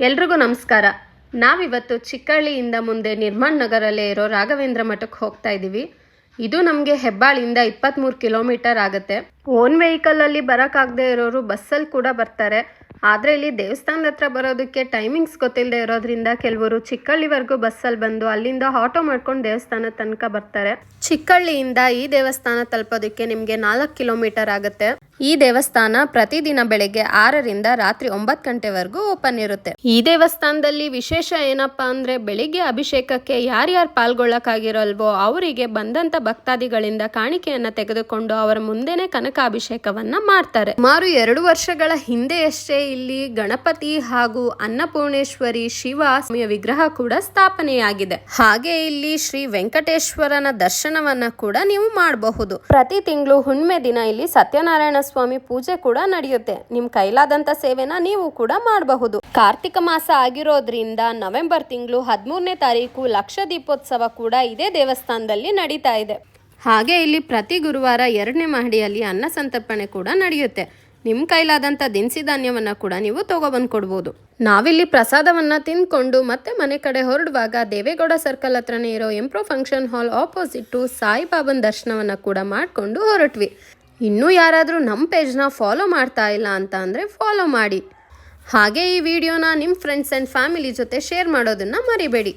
ಎಲ್ರಿಗೂ ನಮಸ್ಕಾರ. ನಾವಿವತ್ತು ಚಿಕ್ಕಹಳ್ಳಿಯಿಂದ ಮುಂದೆ ನಿರ್ಮಾಣ್ ನಗರಲ್ಲೇ ಇರೋ ರಾಘವೇಂದ್ರ ಮಠಕ್ಕೆ ಹೋಗ್ತಾ ಇದ್ದೀವಿ. ಇದು ನಮಗೆ ಹೆಬ್ಬಾಳಿಂದ 23 ಕಿಲೋಮೀಟರ್ ಆಗುತ್ತೆ. ಓನ್ ವೆಹಿಕಲಲ್ಲಿ ಬರೋಕ್ಕಾಗದೇ ಇರೋರು ಬಸ್ಸಲ್ಲಿ ಕೂಡ ಬರ್ತಾರೆ. ಆದರೆ ಇಲ್ಲಿ ದೇವಸ್ಥಾನದ ಹತ್ರ ಬರೋದಕ್ಕೆ ಟೈಮಿಂಗ್ಸ್ ಗೊತ್ತಿಲ್ಲದೆ ಇರೋದ್ರಿಂದ ಕೆಲವರು ಚಿಕ್ಕಹಳ್ಳಿವರೆಗೂ ಬಸ್ಸಲ್ಲಿ ಬಂದು ಅಲ್ಲಿಂದ ಆಟೋ ಮಾಡ್ಕೊಂಡು ದೇವಸ್ಥಾನದ ತನಕ ಬರ್ತಾರೆ. ಚಿಕ್ಕಹಳ್ಳಿಯಿಂದ ಈ ದೇವಸ್ಥಾನ ತಲುಪೋದಕ್ಕೆ ನಿಮಗೆ 4 ಕಿಲೋಮೀಟರ್ ಆಗುತ್ತೆ. ಈ ದೇವಸ್ಥಾನ ಪ್ರತಿದಿನ ಬೆಳಗ್ಗೆ 6ರಿಂದ ರಾತ್ರಿ 9 ಗಂಟೆವರೆಗೂ ಓಪನ್ ಇರುತ್ತೆ. ಈ ದೇವಸ್ಥಾನದಲ್ಲಿ ವಿಶೇಷ ಏನಪ್ಪಾ ಅಂದ್ರೆ ಬೆಳಿಗ್ಗೆ ಅಭಿಷೇಕಕ್ಕೆ ಯಾರ್ಯಾರು ಪಾಲ್ಗೊಳ್ಳಕ್ಕಾಗಿರಲ್ವೋ ಅವರಿಗೆ ಬಂದಂತ ಭಕ್ತಾದಿಗಳಿಂದ ಕಾಣಿಕೆಯನ್ನ ತೆಗೆದುಕೊಂಡು ಅವರ ಮುಂದೆನೆ ಕನಕಾಭಿಷೇಕವನ್ನ ಮಾಡ್ತಾರೆ. ಸುಮಾರು 2 ವರ್ಷಗಳ ಹಿಂದೆಯಷ್ಟೇ ಇಲ್ಲಿ ಗಣಪತಿ ಹಾಗೂ ಅನ್ನಪೂರ್ಣೇಶ್ವರಿ ಶಿವ ವಿಗ್ರಹ ಕೂಡ ಸ್ಥಾಪನೆಯಾಗಿದೆ. ಹಾಗೆ ಇಲ್ಲಿ ಶ್ರೀ ವೆಂಕಟೇಶ್ವರನ ದರ್ಶನವನ್ನ ಕೂಡ ನೀವು ಮಾಡಬಹುದು. ಪ್ರತಿ ತಿಂಗಳು ಹುಣ್ಣಿಮೆ ದಿನ ಇಲ್ಲಿ ಸತ್ಯನಾರಾಯಣ ಸ್ವಾಮಿ ಪೂಜೆ ಕೂಡ ನಡೆಯುತ್ತೆ. ನಿಮ್ ಕೈಲಾದಂತ ಸೇವೆನ ನೀವು ಕೂಡ ಮಾಡಬಹುದು. ಕಾರ್ತಿಕ ಮಾಸ ಆಗಿರೋದ್ರಿಂದ ನವೆಂಬರ್ ತಿಂಗಳು 13ನೇ ತಾರೀಕು ಲಕ್ಷ ದೀಪೋತ್ಸವ ಕೂಡ ಇದೇ ದೇವಸ್ಥಾನದಲ್ಲಿ ನಡೀತಾ ಇದೆ. ಹಾಗೆ ಇಲ್ಲಿ ಪ್ರತಿ ಗುರುವಾರ 2ನೇ ಮಹಡಿಯಲ್ಲಿ ಅನ್ನ ಸಂತರ್ಪಣೆ ಕೂಡ ನಡೆಯುತ್ತೆ. ನಿಮ್ಮ ಕೈಲಾದಂಥ ದಿನಸಿ ಧಾನ್ಯವನ್ನ ಕೂಡ ನೀವು ತಗೊಬಂದು ಕೊಡ್ಬೋದು. ನಾವಿಲ್ಲಿ ಪ್ರಸಾದವನ್ನ ತಿಂದ್ಕೊಂಡು ಮತ್ತೆ ಮನೆ ಕಡೆ ಹೊರಡುವಾಗ ದೇವೇಗೌಡ ಸರ್ಕಲ್ ಹತ್ರನೇ ಇರೋ ಎಂಪ್ರೋ ಫಂಕ್ಷನ್ ಹಾಲ್ ಆಪೋಸಿಟ್ ಸಾಯಿಬಾಬನ್ ದರ್ಶನವನ್ನ ಕೂಡ ಮಾಡಿಕೊಂಡು ಹೊರಟ್ವಿ. ಇನ್ನೂ ಯಾರಾದರೂ ನಮ್ಮ ಪೇಜ್ನ ಫಾಲೋ ಮಾಡ್ತಾ ಇಲ್ಲ ಅಂತ ಅಂದರೆ ಫಾಲೋ ಮಾಡಿ. ಹಾಗೆ ಈ ವಿಡಿಯೋನ ನಿಮ್ಮ ಫ್ರೆಂಡ್ಸ್ ಆ್ಯಂಡ್ ಫ್ಯಾಮಿಲಿ ಜೊತೆ ಶೇರ್ ಮಾಡೋದನ್ನು ಮರಿಬೇಡಿ.